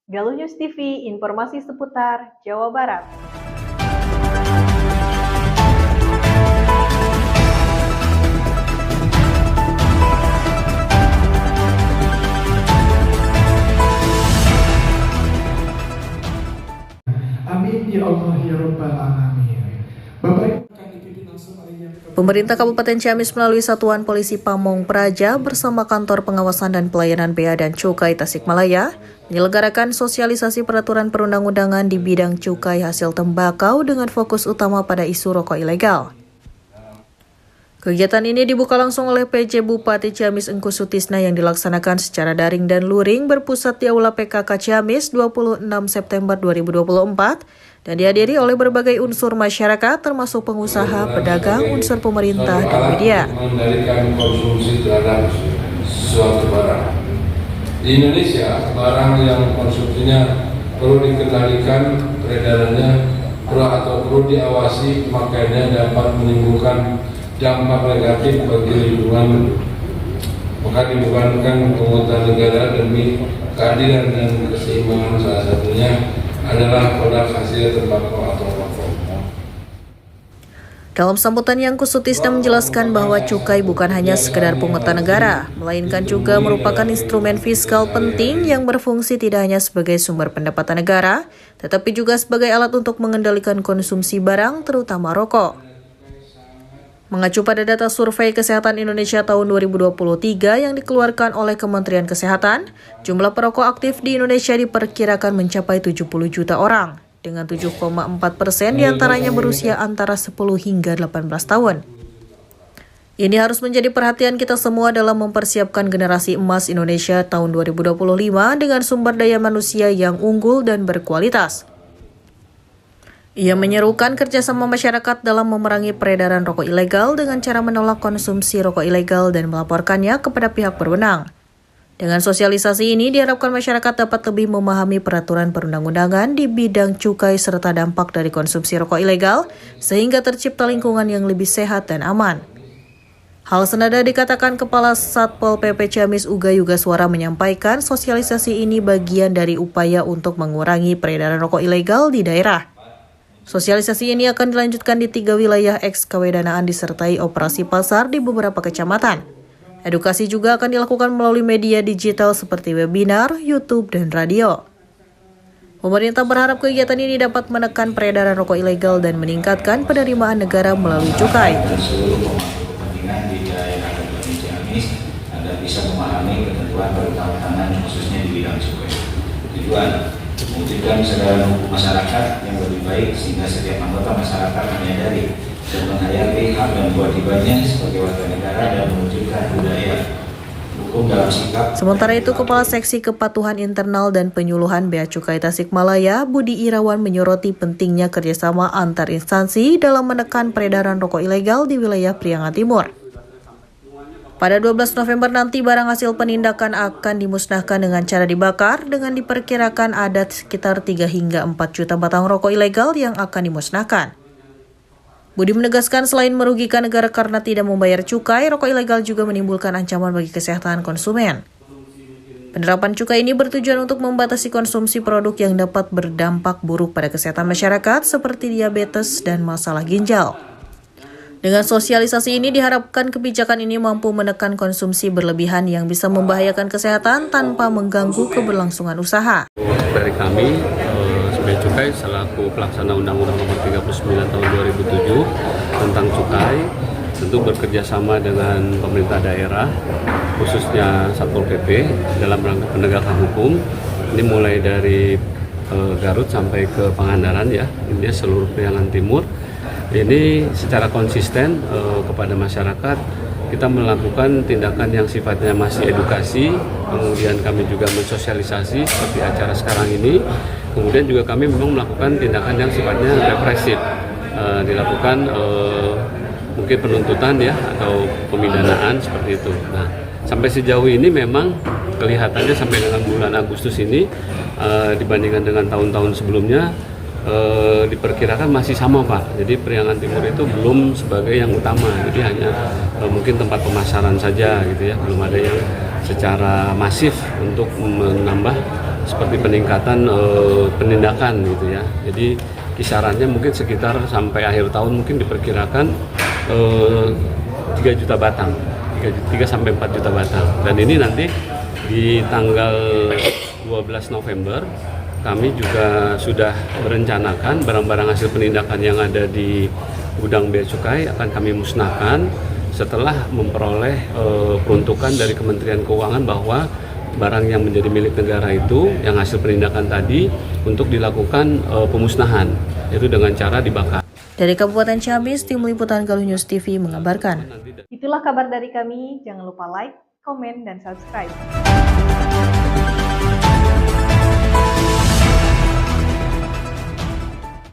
Galuh News TV, informasi seputar Jawa Barat. Amin ya Allah ya Rabbal Alamin. Bapak Pemerintah Kabupaten Ciamis melalui Satuan Polisi Pamong Praja bersama Kantor Pengawasan dan Pelayanan Bea dan Cukai Tasikmalaya menyelenggarakan sosialisasi peraturan perundang-undangan di bidang cukai hasil tembakau dengan fokus utama pada isu rokok ilegal. Kegiatan ini dibuka langsung oleh PJ Bupati Ciamis Engku Sutisna yang dilaksanakan secara daring dan luring berpusat di Aula PKK Ciamis 26 September 2024 dan dihadiri oleh berbagai unsur masyarakat termasuk pengusaha, pedagang, unsur pemerintah, dan media. Mengendalikan konsumsi terhadap suatu barang. Di Indonesia, barang yang konsumsinya perlu dikendalikan peredarannya perlu diawasi, makanya dapat menimbulkan dampak negatif bagi lingkungan. Maka dibebankan pemerintah negara demi keadilan dan keseimbangan, salah satunya adalah produk hasil tembakau atau rokok. Dalam sambutannya, Engku Sutisna menjelaskan bahwa cukai bukan hanya sekedar pungutan negara, melainkan juga merupakan instrumen fiskal penting yang berfungsi tidak hanya sebagai sumber pendapatan negara, tetapi juga sebagai alat untuk mengendalikan konsumsi barang, terutama rokok. Mengacu pada data Survei Kesehatan Indonesia tahun 2023 yang dikeluarkan oleh Kementerian Kesehatan, jumlah perokok aktif di Indonesia diperkirakan mencapai 70 juta orang, dengan 7,4% diantaranya berusia antara 10 hingga 18 tahun. Ini harus menjadi perhatian kita semua dalam mempersiapkan generasi emas Indonesia tahun 2025 dengan sumber daya manusia yang unggul dan berkualitas. Ia menyerukan kerjasama masyarakat dalam memerangi peredaran rokok ilegal dengan cara menolak konsumsi rokok ilegal dan melaporkannya kepada pihak berwenang. Dengan sosialisasi ini diharapkan masyarakat dapat lebih memahami peraturan perundang-undangan di bidang cukai serta dampak dari konsumsi rokok ilegal sehingga tercipta lingkungan yang lebih sehat dan aman. Hal senada dikatakan Kepala Satpol PP Ciamis Uga Yugaswara menyampaikan sosialisasi ini bagian dari upaya untuk mengurangi peredaran rokok ilegal di daerah. Sosialisasi ini akan dilanjutkan di 3 wilayah eks-Kawedanaan disertai operasi pasar di beberapa kecamatan. Edukasi juga akan dilakukan melalui media digital seperti webinar, YouTube, dan radio. Pemerintah berharap kegiatan ini dapat menekan peredaran rokok ilegal dan meningkatkan penerimaan negara melalui cukai. Seluruh kepentingan di daerah Kabupaten Ciamis agar bisa memahami ketentuan perundang-undangan khususnya di bidang cukai. Tujuan mewujudkan kesadaran masyarakat yang lebih baik sehingga setiap anggota masyarakat menyadari dan menghayati hak dan kewajibannya sebagai warga negara dan mewujudkan budaya hukum dalam sikap. Sementara itu, Kepala Seksi Kepatuhan Internal dan Penyuluhan Bea Cukai Tasikmalaya, Budi Irawan menyoroti pentingnya kerjasama antar instansi dalam menekan peredaran rokok ilegal di wilayah Priangan Timur. Pada 12 November nanti barang hasil penindakan akan dimusnahkan dengan cara dibakar dengan diperkirakan ada sekitar 3 hingga 4 juta batang rokok ilegal yang akan dimusnahkan. Budi menegaskan selain merugikan negara karena tidak membayar cukai, rokok ilegal juga menimbulkan ancaman bagi kesehatan konsumen. Penerapan cukai ini bertujuan untuk membatasi konsumsi produk yang dapat berdampak buruk pada kesehatan masyarakat seperti diabetes dan masalah ginjal. Dengan sosialisasi ini diharapkan kebijakan ini mampu menekan konsumsi berlebihan yang bisa membahayakan kesehatan tanpa mengganggu keberlangsungan usaha. Dari kami, Bea Cukai selaku pelaksana Undang-Undang Nomor 39 Tahun 2007 tentang cukai, tentu bekerjasama dengan pemerintah daerah, khususnya Satpol PP dalam rangka penegakan hukum. Ini mulai dari Garut sampai ke Pangandaran ya, ini seluruh Priangan Timur. Ini secara konsisten kepada masyarakat kita melakukan tindakan yang sifatnya masih edukasi, kemudian kami juga mensosialisasi seperti acara sekarang ini, kemudian juga kami memang melakukan tindakan yang sifatnya represif, dilakukan mungkin penuntutan ya atau pemidanaan seperti itu. Nah, sampai sejauh ini memang kelihatannya sampai dengan bulan Agustus ini dibandingkan dengan tahun-tahun sebelumnya diperkirakan masih sama Pak. Jadi Priangan Timur itu belum sebagai yang utama, jadi hanya mungkin tempat pemasaran saja gitu ya, belum ada yang secara masif untuk menambah seperti peningkatan penindakan gitu ya. Jadi kisarannya mungkin sekitar sampai akhir tahun mungkin diperkirakan 3 juta batang, 3 sampai 4 juta batang. Dan ini nanti di tanggal 12 November kami juga sudah merencanakan barang-barang hasil penindakan yang ada di gudang Bea Cukai akan kami musnahkan setelah memperoleh peruntukan dari Kementerian Keuangan bahwa barang yang menjadi milik negara itu yang hasil penindakan tadi untuk dilakukan pemusnahan, yaitu dengan cara dibakar. Dari Kabupaten Ciamis, Tim Liputan Galuh News TV mengabarkan. Itulah kabar dari kami, jangan lupa like, komen, dan subscribe.